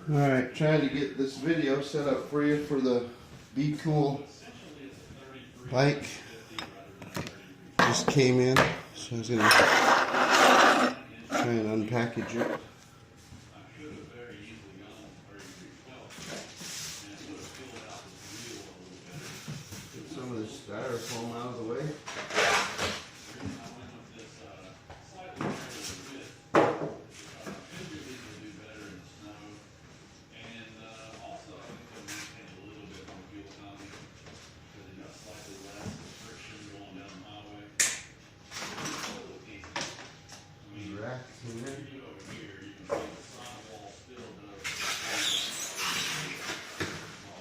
Alright, trying to get this video set up for you for the Be Cool bike. Just came in, so I was going to try and unpackage it. Get some of this styrofoam out of the way.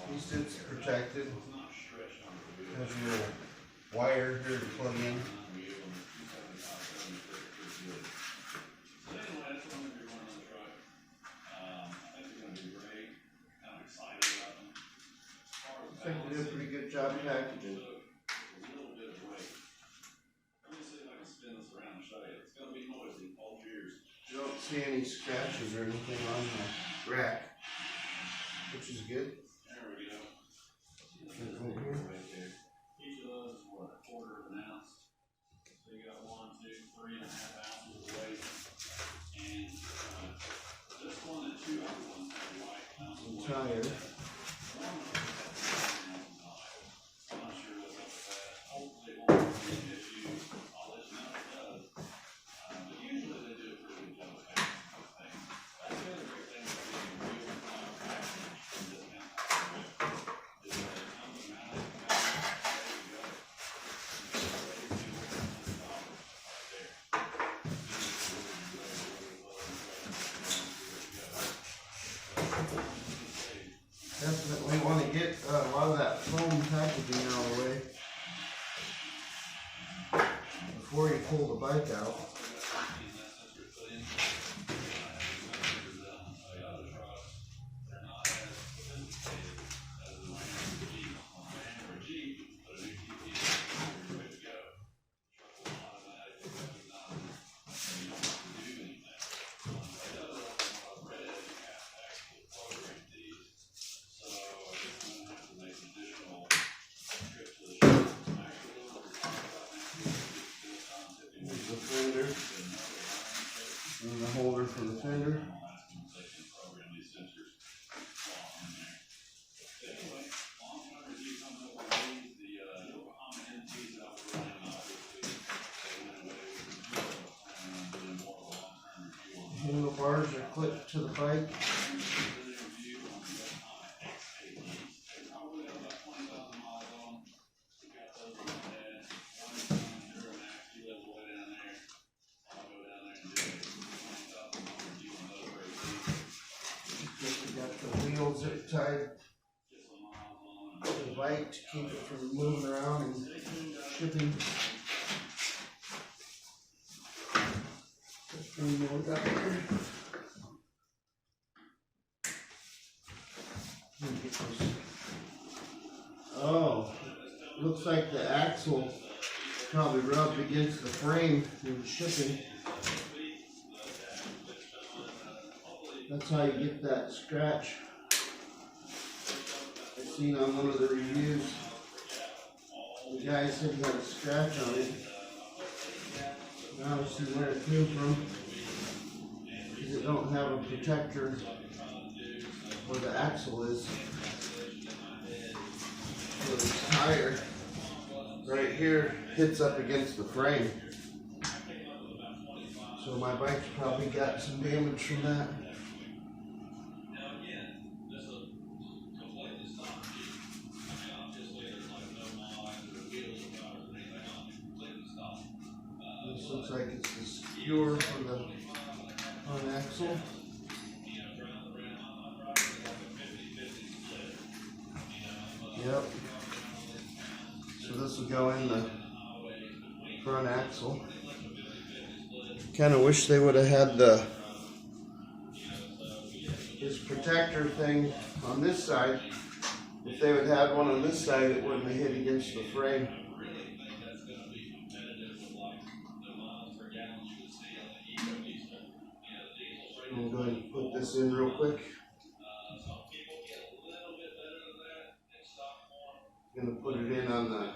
At least it's protected. Has your wire here to plug in. I think they did a pretty good job packaging. You don't see any scratches or anything on the rack, which is good. Over here. Each of those is what, a quarter of an ounce. So you got 1, 2, 3.5 ounces of weight. And this one and 2 other ones have white. Tire. I'm not sure what's up with that. Hopefully it won't be an issue. I'll let you know if it does. But usually they do a pretty good job of packaging those things. That's the other great thing about getting real packaging from Discount Tire is that it comes out of the there you go. Definitely want to get a lot of that foam packaging out of the way before you pull the bike out. The fender and the holder for the fender. Handlebars are clipped to the bike. Zip tied to the bike to keep it from moving around and shipping. Just bring more down here. Oh, looks like the axle probably rubbed against the frame in shipping. That's how you get that scratch. Seen on one of the reviews, the guy said he had a scratch on it. Now I see where it came from, because it don't have a protector where the axle is. So this tire right here hits up against the frame. So my bike's probably got some damage from that. This looks like it's the skewer for the front axle. Yep. So this will go in the front axle. Kind of wish they would have had this protector thing on this side. If they would have had one on this side, it wouldn't have hit against the frame. I'm going to put this in real quick. Gonna put it in on the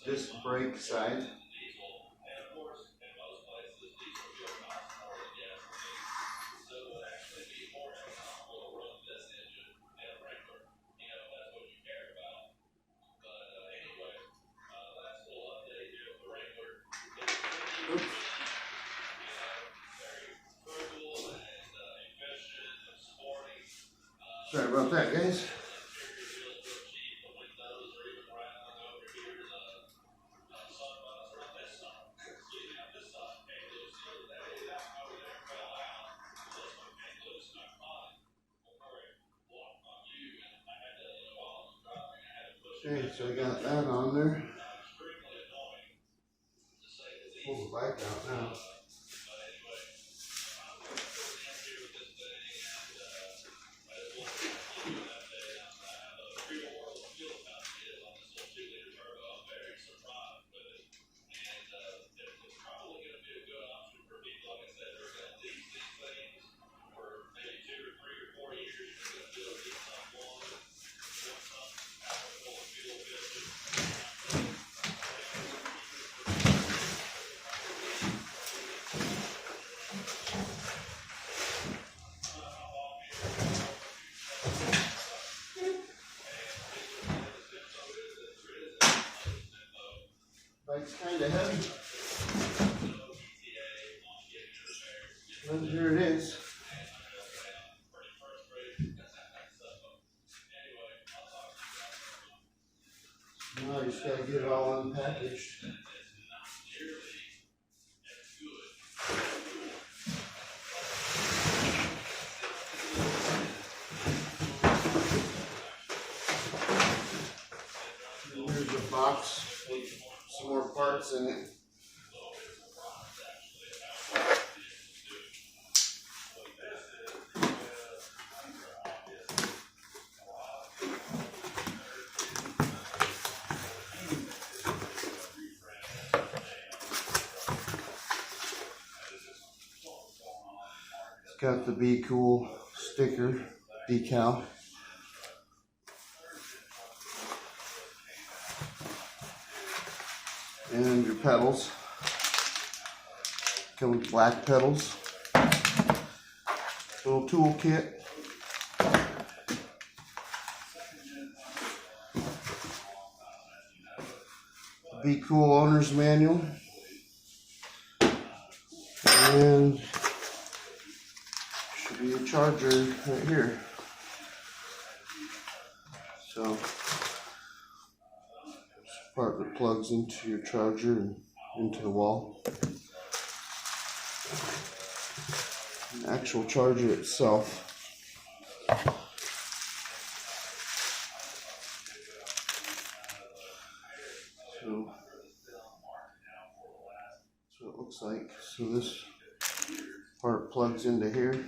disc brake side. Oops. Sorry about that, guys. Okay, so I got that on there. Pull the bike out now. Bike's kind of heavy. But here it is. Now I just gotta get it all unpackaged. And here's a box with some more parts in it. It's got the Be Cool sticker decal. And your pedals. Come with black pedals. Little tool kit. Be Cool owner's manual. And should be a charger right here. So part that plugs into your charger and into the wall. The actual charger itself. So that's what it looks like. So this part plugs into here.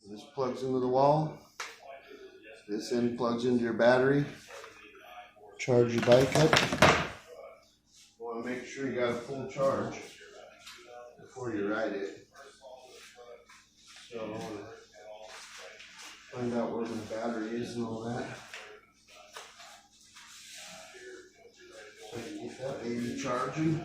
This plugs into the wall. This end plugs into your battery. Charge your bike up. You want to make sure you got a full charge before you ride it. So I want to find out where the battery is and all that. So I can get that baby charging.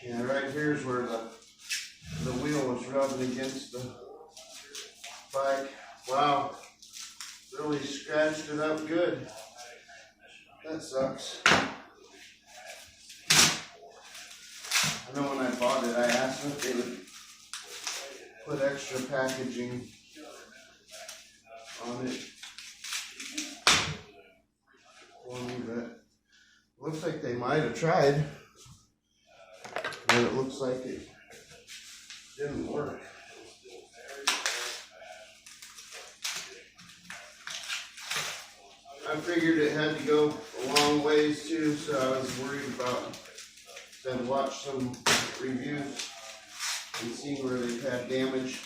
Yeah, right here's where the wheel was rubbing against the bike. Wow, really scratched it up good. That sucks. I know when I bought it, I asked them if they would put extra packaging on it for me, but it looks like they might have tried. But it looks like it didn't work. I figured it had to go a long ways too, so I was worried about. I've watched some reviews and seen where they've had damage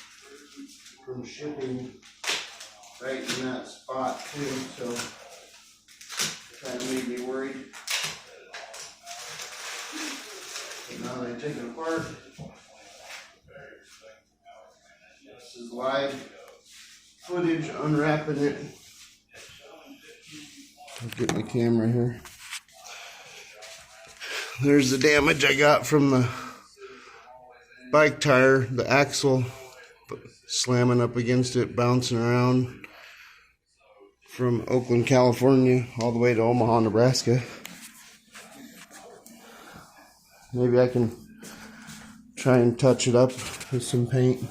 from shipping right in that spot too, so it kind of made me worried. how they take it apart. This is live footage unwrapping it. I'll get my camera here. There's the damage I got from the bike tire, the axle slamming up against it, bouncing around from Oakland, California, all the way to Omaha, Nebraska. Maybe I can try and touch it up with some paint.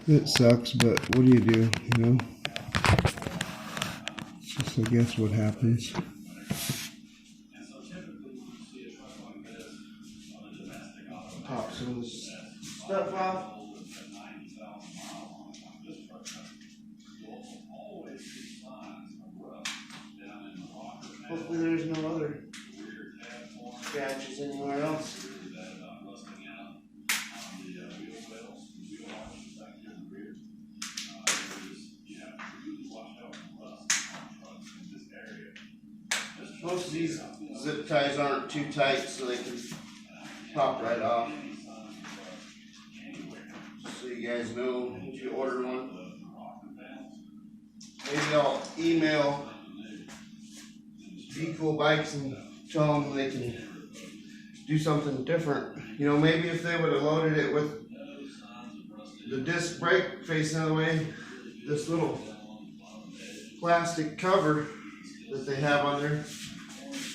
It sucks, but what do you do, you know? It's just, I guess, what happens. Pop some of this stuff off. Hopefully there's no other scratches anywhere else. Most of these zip ties aren't too tight, so they can pop right off. So you guys know if you order one. Maybe I'll email Be Cool Bikes and tell them they can do something different. You know, maybe if they would have loaded it with the disc brake facing the other way, this little plastic cover that they have on there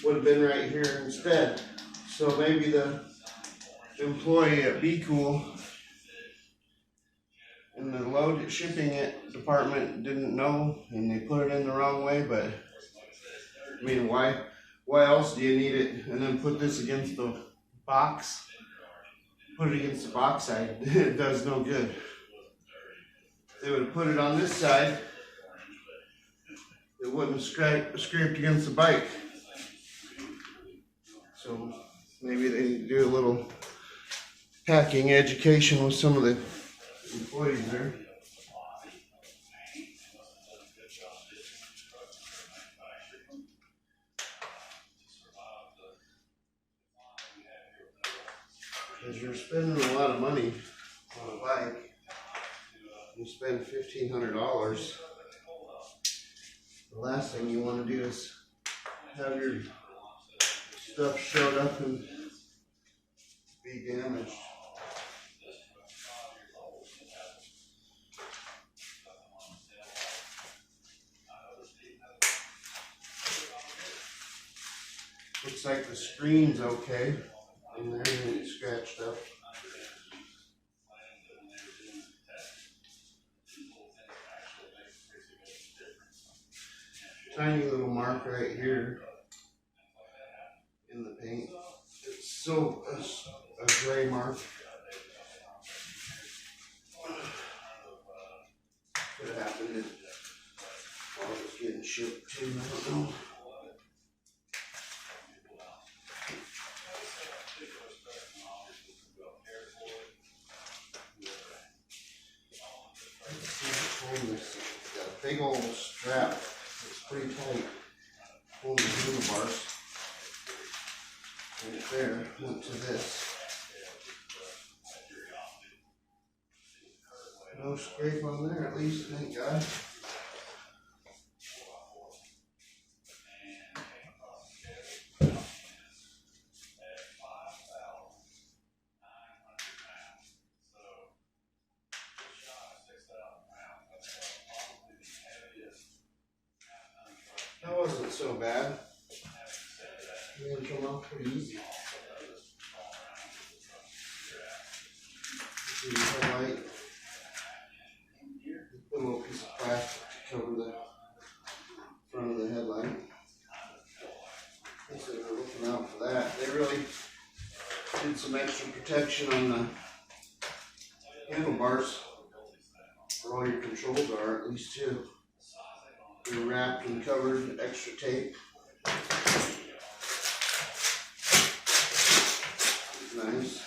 would have been right here instead. So maybe the employee at Be Cool in the load shipping it department didn't know, and they put it in the wrong way. But I mean, why else do you need it? And then put this against the box. Put it against the box side. It does no good. They would have put it on this side. It wouldn't have scraped against the bike. So maybe they need to do a little hacking education with some of the employees there. Because you're spending a lot of money on a bike. You spend $1,500. The last thing you want to do is have your stuff showed up and be damaged. Looks like the screen's okay, and there ain't scratched up. Tiny little mark right here in the paint. It's so a gray mark. Could have happened while it was getting shipped too, I don't know. It's got a big old strap. It's pretty tight. Hold the handlebars. Right there. Went to this. No scrape on there, at least, thank God. That wasn't so bad. It didn't come off pretty easy. The headlight. Put a little piece of plastic to cover the front of the headlight. So they're looking out for that. They really did some extra protection on the handlebars, where all your controls are, at least two. They're wrapped and covered, extra tape. Nice.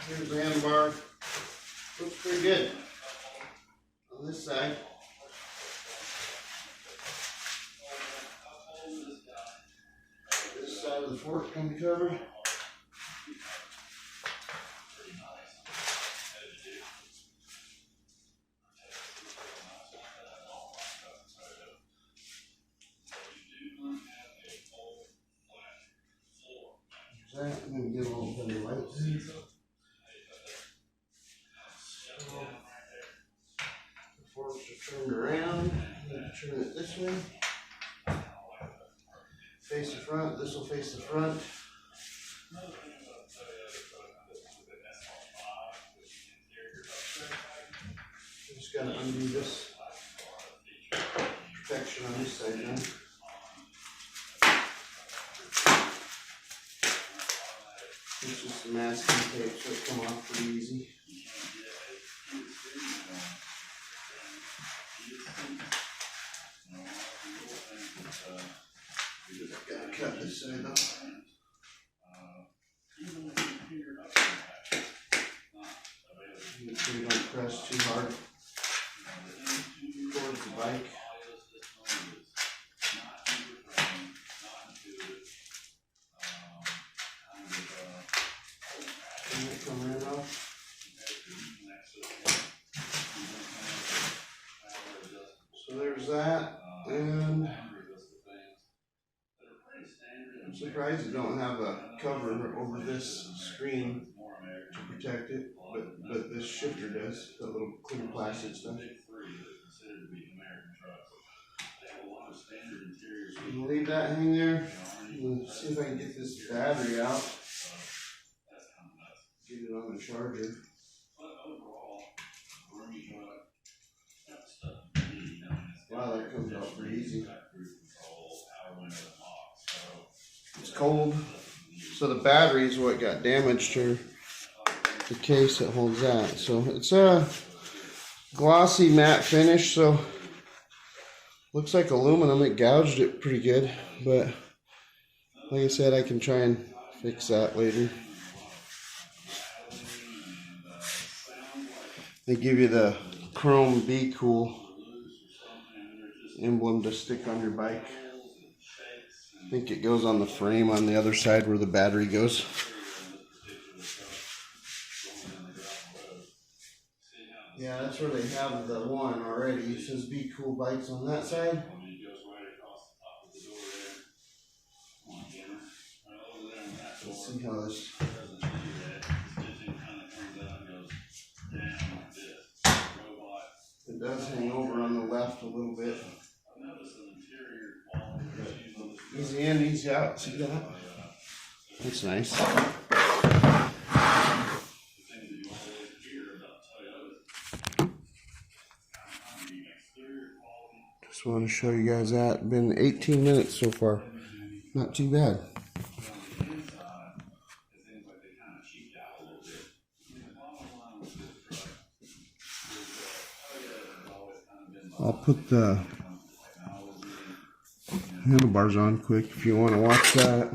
Here's the handlebar. Looks pretty good on this side. This side of the fork can be covered. That. I'm going to get a little bit of light there. The forks are turned around. I'm going to turn it this way. Face the front. This will face the front. Just got to undo this protection on this side now. It's just the masking tape, so it come off pretty easy. Gotta cut this side off. Make sure you don't press too hard towards the bike. So there's that, and I'm surprised you don't have a cover over this screen to protect it, but this shifter does, that little clear plastic stuff. I'm gonna leave that hang there. Let's see if I can get this battery out. Get it on the charger. Wow, that comes out pretty easy. It's cold. So the battery is what got damaged here. The case that holds that. So it's a glossy matte finish, so looks like aluminum. It gouged it pretty good, but like I said, I can try and fix that later. They give you the chrome Be Cool emblem to stick on your bike. I think it goes on the frame on the other side where the battery goes. Yeah, that's where they have the one already. It says Be Cool Bikes on that side. Let's see how this. It does hang over on the left a little bit. Easy in, easy out. See that? That's nice. Just want to show you guys that. Been 18 minutes so far. Not too bad. I'll put the handlebars on quick if you want to watch that.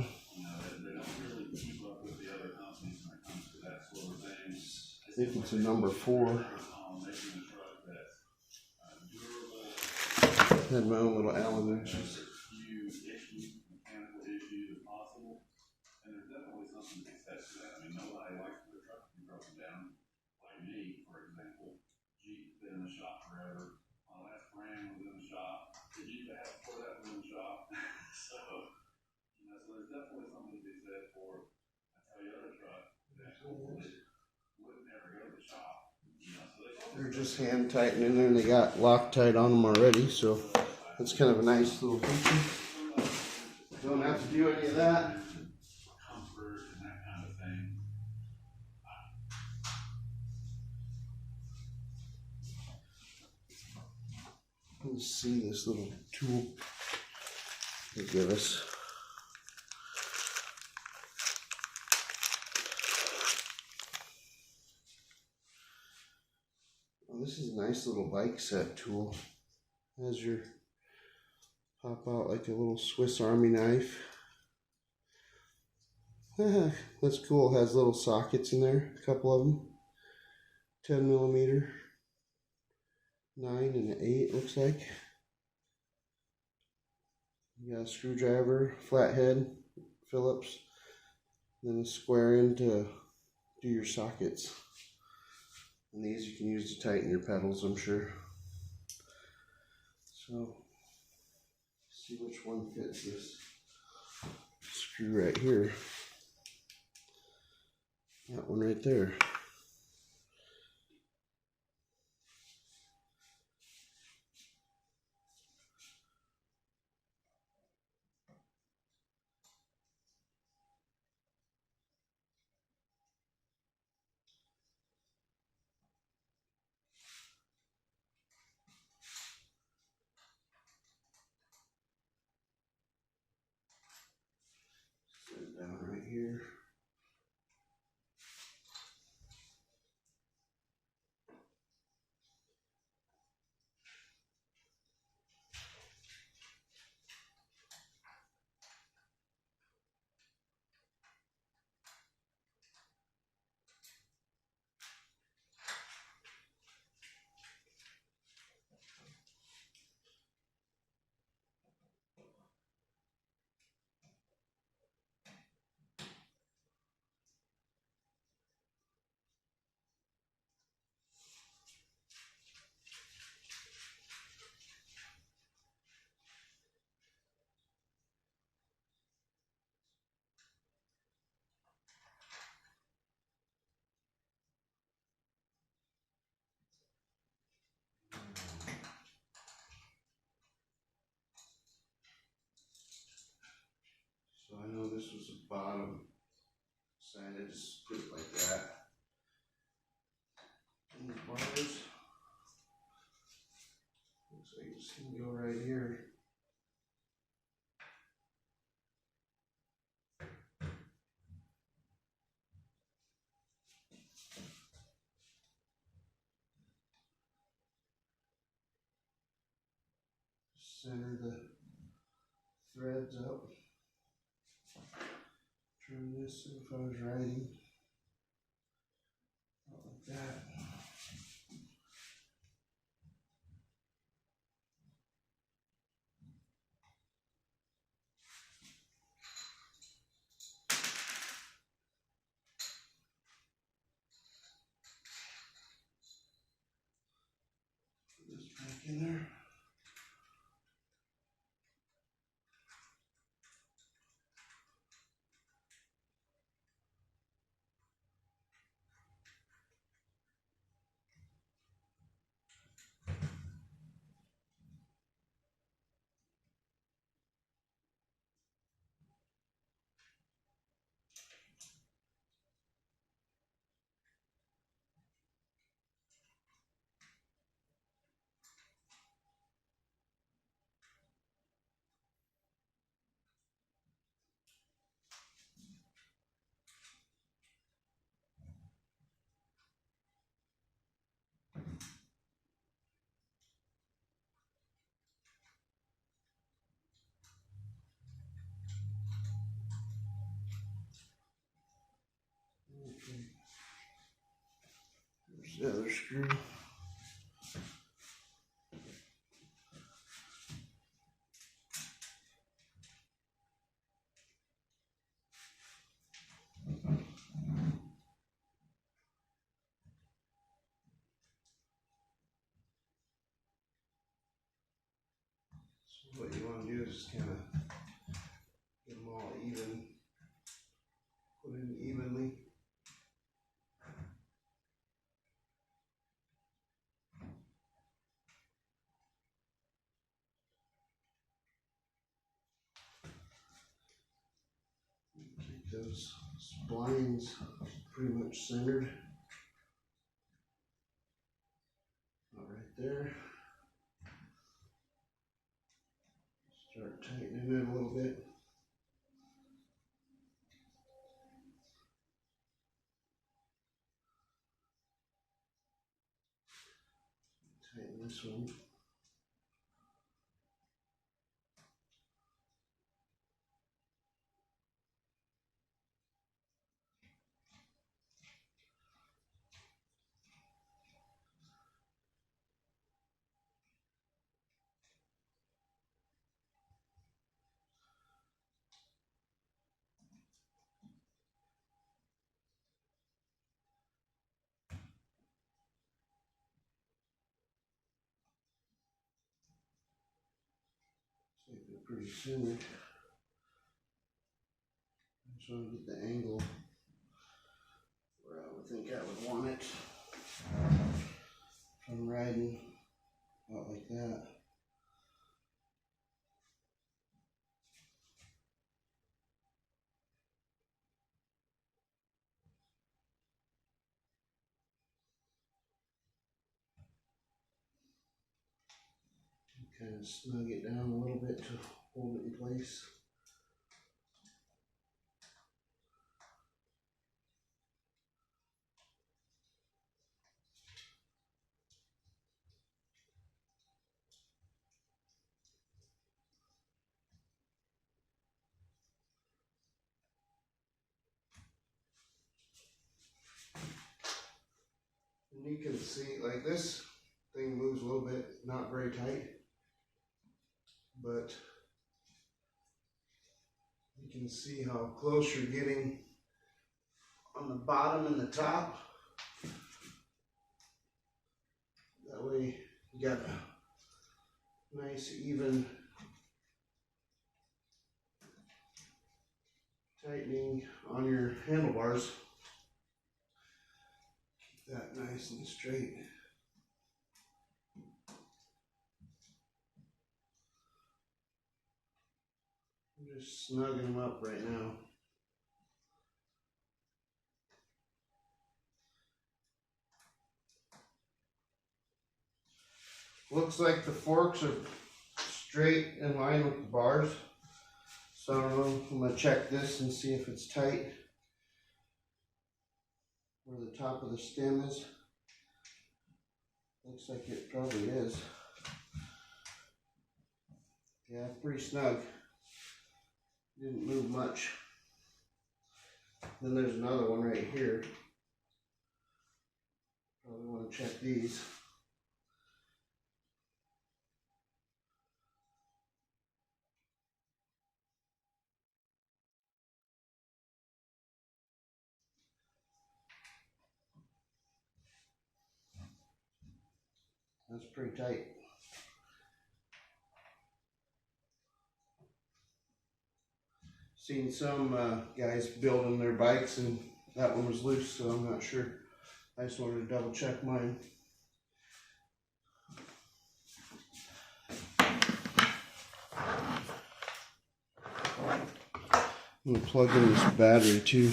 I think it's a number 4. Had my own little Allen wrenches. They're just hand tightened in there, and they got Loctite on them already, so that's kind of a nice little feature. Don't have to do any of that. Comfort and that kind of thing. Let's see this little tool they give us. This is a nice little bike set tool. Has your pop out like a little Swiss Army knife. That's cool. It has little sockets in there, a couple of them. 10 millimeter, 9 and an 8 looks like. You got a screwdriver, flathead, Phillips, then a square end to do your sockets. And these you can use to tighten your pedals, I'm sure. So, see which one fits this screw right here. That one right there. Set it down right here. So I know this was the bottom side. I just put it like that. And the bars. Looks like it's gonna go right here. Center the threads up. Trim this if I was writing. Not like that. Put this back in there. Okay. There's the other screw. So what you want to do is just kind of get them all even. Put in evenly. Keep those splines pretty much centered. About right there. Start tightening it a little bit. Tighten this one. pretty soon. I'm trying to get the angle where I would think I would want it. If I'm riding out like that. Kind of snug it down a little bit to hold it in place. And you can see, like, this thing moves a little bit, not very tight, but you can see how close you're getting on the bottom and the top. That way you got a nice even tightening on your handlebars. Keep that nice and straight. I'm just snugging them up right now. Looks like the forks are straight in line with the bars. So I don't know, I'm going to check this and see if it's tight where the top of the stem is. Looks like it probably is. Yeah, pretty snug. Didn't move much. Then there's another one right here. Probably want to check these. That's pretty tight. Seen some guys building their bikes and that one was loose, so I'm not sure. I just wanted to double check mine. I'm going to plug in this battery too.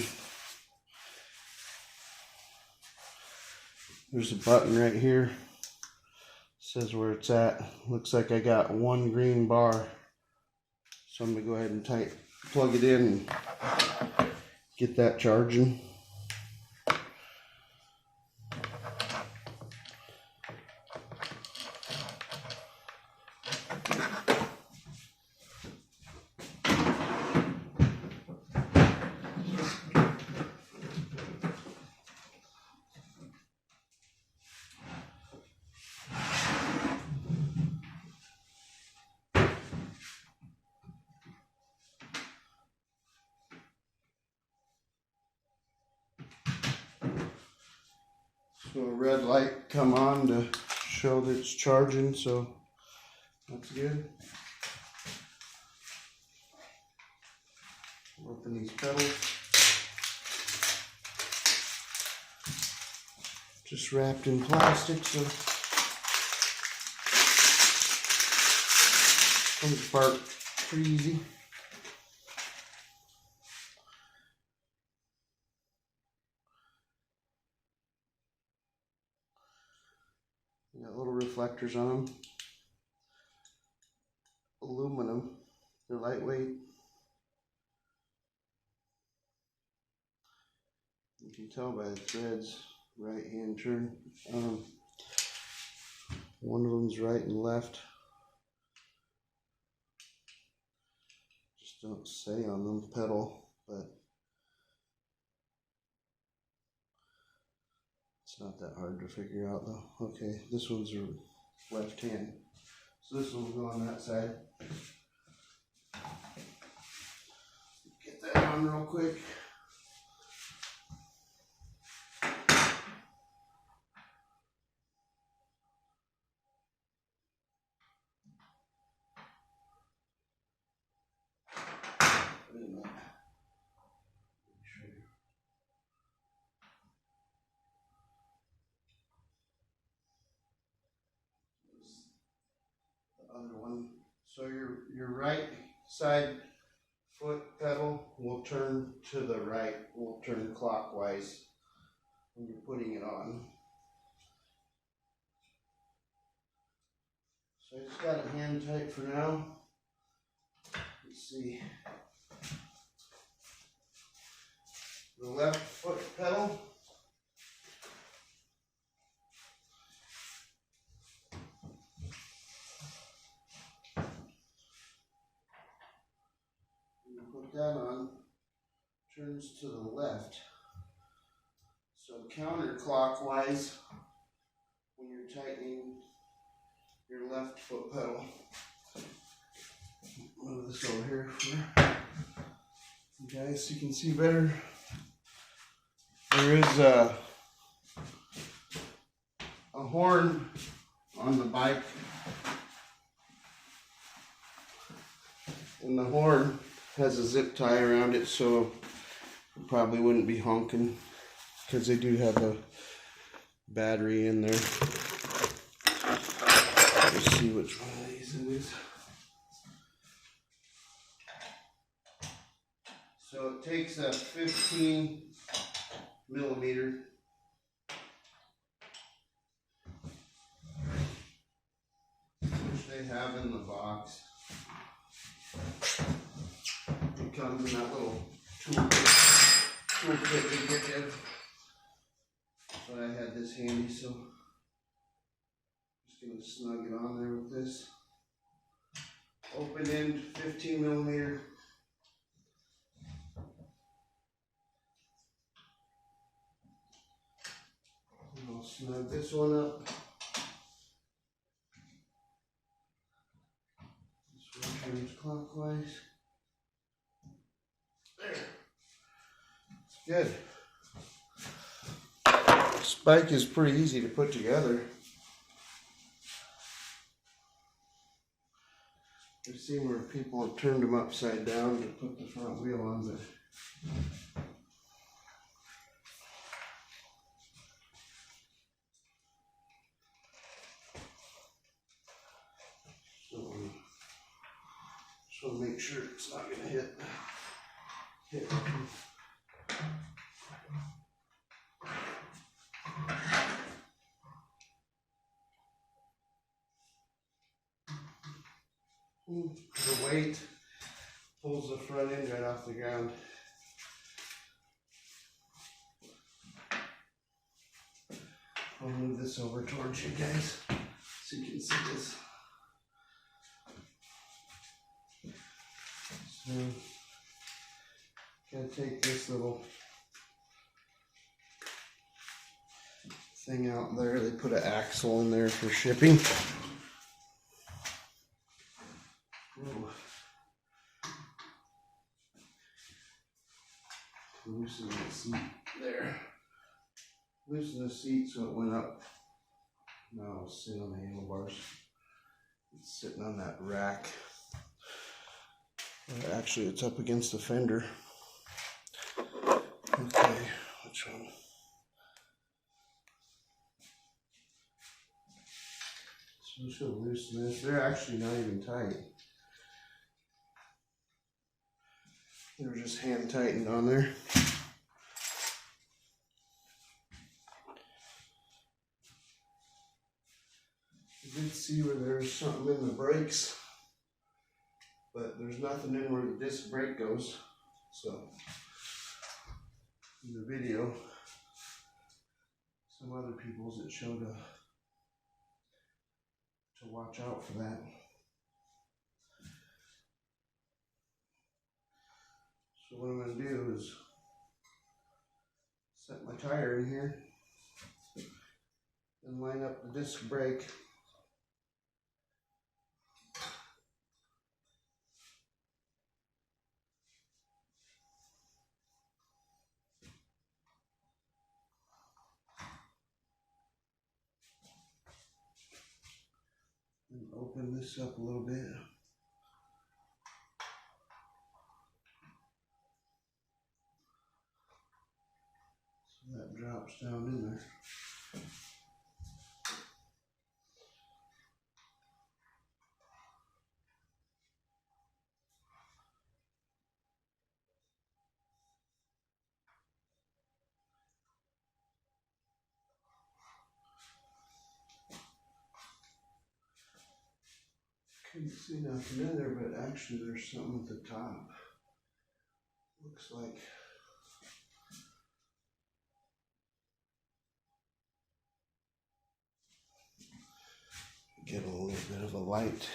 There's a button right here. Says where it's at. Looks like I got one green bar. So I'm going to go ahead and plug it in and get that charging. So a red light come on to show that it's charging, so that's good. Open these pedals. Just wrapped in plastic, so comes apart pretty easy. Got little reflectors on them. Aluminum. They're lightweight. You can tell by the threads. Right hand turn. One of them's right and left. Just don't say on them pedal, but it's not that hard to figure out though. Okay, this one's left hand. So this one will go on that side. Get that on real quick. other one. So your right side foot pedal will turn to the right, will turn clockwise when you're putting it on. So I just got it hand tight for now. Let's see. The left foot pedal. You put that on, turns to the left. So counterclockwise when you're tightening your left foot pedal. Move this over here for you guys so you can see better. There is a horn on the bike, and the horn has a zip tie around it, so it probably wouldn't be honking because they do have a battery in there. Let's see which one of these it is. So it takes a 15 millimeter which they have in the box. It comes in that little toolkit they give you. But I had this handy, so just gonna snug it on there with this. Open end 15 millimeter. And I'll snug this one up. This one turns clockwise. There. It's good. This bike is pretty easy to put together. I've seen where people have turned them upside down to put the front wheel on, but just want to make sure it's not going to hit. The weight pulls the front end right off the ground. I'll move this over towards you guys so you can see this. So, gotta take this little thing out there. They put an axle in there for shipping. Whoa. Loosen the seat there. Loosen the seat so it went up. Now it's sitting on the handlebars. It's sitting on that rack. Actually, it's up against the fender. Okay, which one? So I'm just gonna loosen this. They're actually not even tight. They were just hand tightened on there. I did see where there's something in the brakes, but there's nothing in where the disc brake goes. So in the video, some other people's it showed to watch out for that. So what I'm going to do is set my tire in here and line up the disc brake. And open this up a little bit. So that drops down in there. Couldn't see nothing in there, but actually there's something at the top. Looks like get a little bit of a light.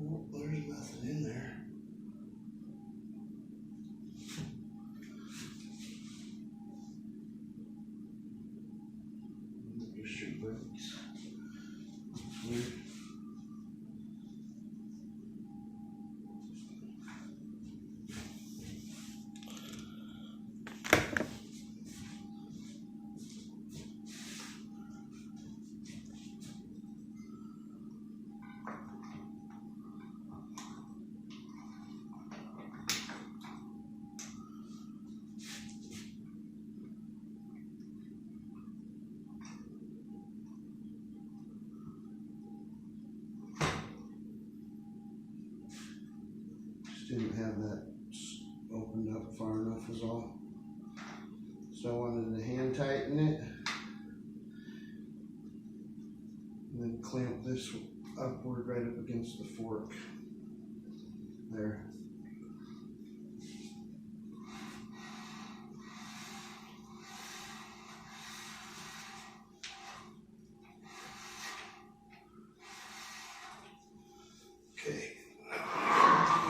Oh, there's nothing in there. Industry brakes. That's weird. Didn't have that opened up far enough is all. So I wanted to hand tighten it and then clamp this upward right up against the fork there. Okay. Go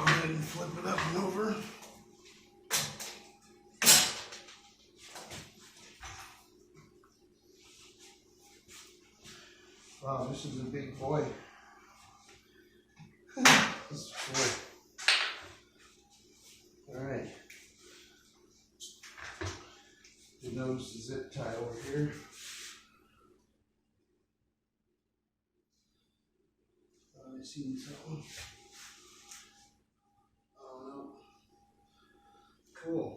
ahead and flip it up and over. Wow, this is a big boy. This is cool. Alright. You notice the zip tie over here. I seen something. Oh no. Cool.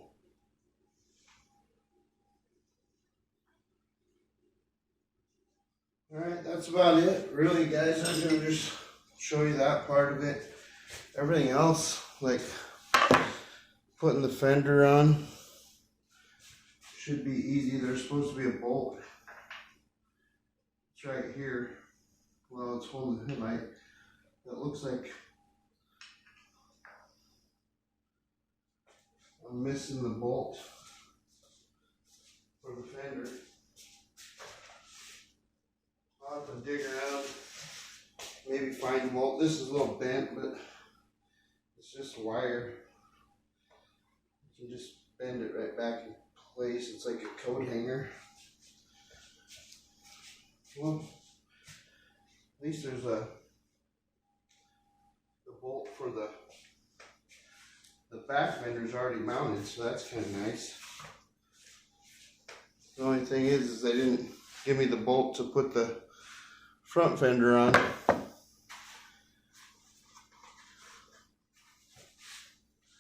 Alright, that's about it. Really, guys, I'm going to just show you that part of it. Everything else, like putting the fender on, should be easy. There's supposed to be a bolt. It's right here. Well, it's holding the headlight. That looks like I'm missing the bolt for the fender. I'll have to dig around, maybe find the bolt. This is a little bent, but it's just a wire. You can just bend it right back in place. It's like a coat hanger. Well, at least there's the bolt for the back fender's already mounted, so that's kind of nice. The only thing is they didn't give me the bolt to put the front fender on.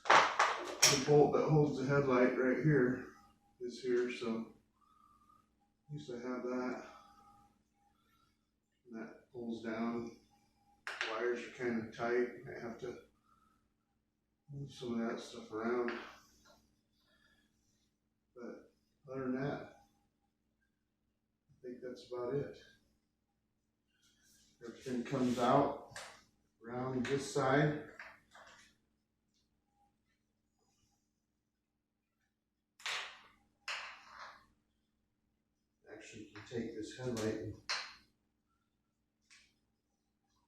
The bolt that holds the headlight right here is here, so at least I have that. And that pulls down. Wires are kind of tight. I have to move some of that stuff around. But other than that, I think that's about it. Everything comes out around this side. Actually, you can take this headlight and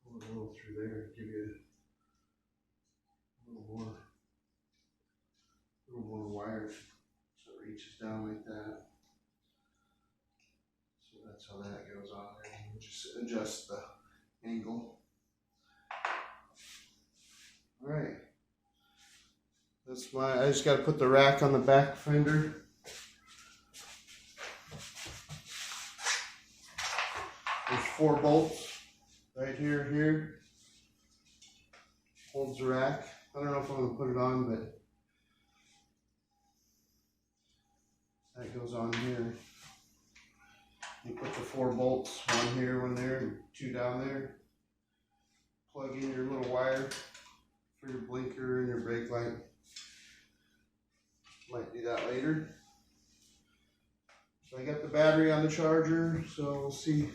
pull it a little through there and give you a little more wires, so it reaches down like that. So that's how that goes on there. You just adjust the angle. All right. That's I just got to put the rack on the back fender. There's 4 bolts right here. Holds the rack. I don't know if I'm going to put it on, but that goes on here. You put the 4 bolts, 1 here, 1 there, and 2 down there. Plug in your little wire for your blinker and your brake light. Might do that later. So I got the battery on the charger, so we'll see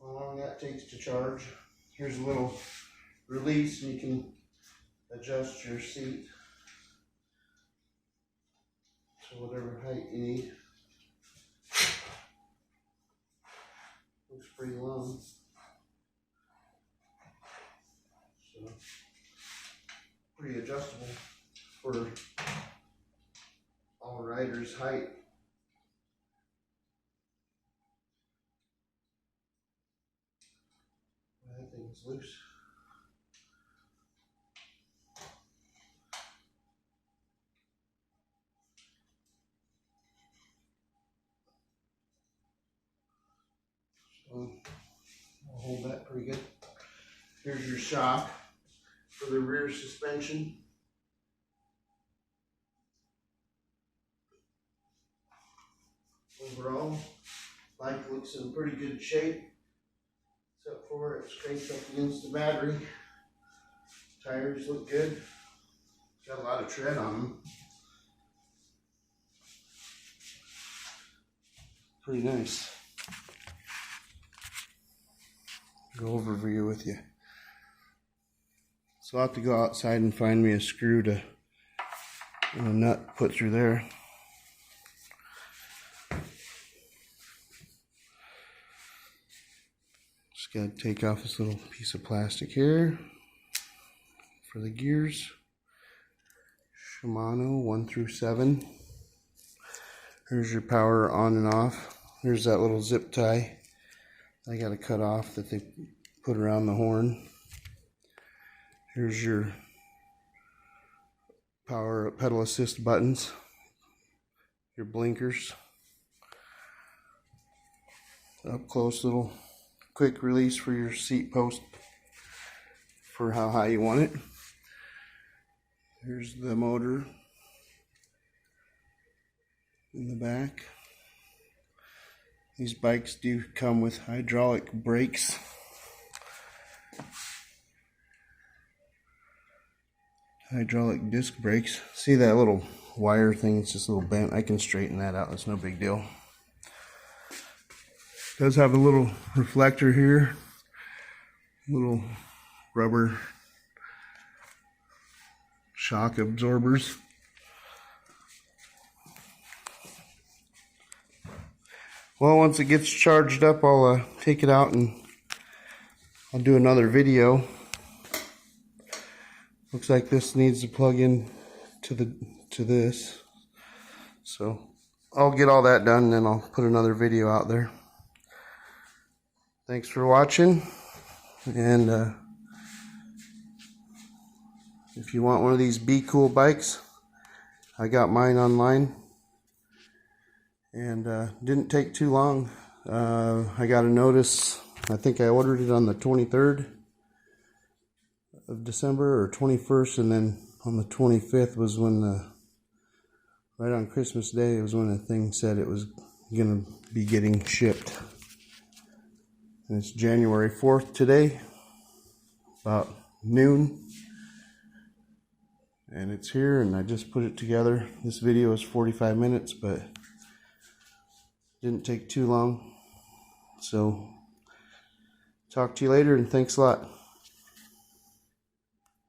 how long that takes to charge. Here's a little release, and you can adjust your seat to whatever height you need. Looks pretty long. So pretty adjustable for all riders' height. That thing's loose. So I'll hold that pretty good. Here's your shock for the rear suspension. Overall, bike looks in pretty good shape, except for it scrapes up against the battery. Tires look good. Got a lot of tread on them. Pretty nice. Go overview with you. So I'll have to go outside and find me a screw to and a nut put through there. Just gotta take off this little piece of plastic here for the gears. Shimano 1 through 7. Here's your power on and off. Here's that little zip tie I gotta cut off that they put around the horn. Here's your power pedal assist buttons, your blinkers, up close little quick release for your seat post for how high you want it. Here's the motor in the back. These bikes do come with hydraulic brakes. Hydraulic disc brakes. See that little wire thing? It's just a little bent. I can straighten that out. That's no big deal. It does have a little reflector here. Little rubber shock absorbers. Well, once it gets charged up, I'll take it out and I'll do another video. Looks like this needs to plug in to this. So I'll get all that done and then I'll put another video out there. Thanks for watching, and if you want one of these Be Cool bikes, I got mine online, and didn't take too long. I got a notice. I think I ordered it on the 23rd of December or 21st, and then on the 25th was when right on Christmas Day was when the thing said it was gonna be getting shipped. And it's January 4th today, about noon, and it's here, and I just put it together. This video is 45 minutes, but didn't take too long. So talk to you later, and thanks a lot.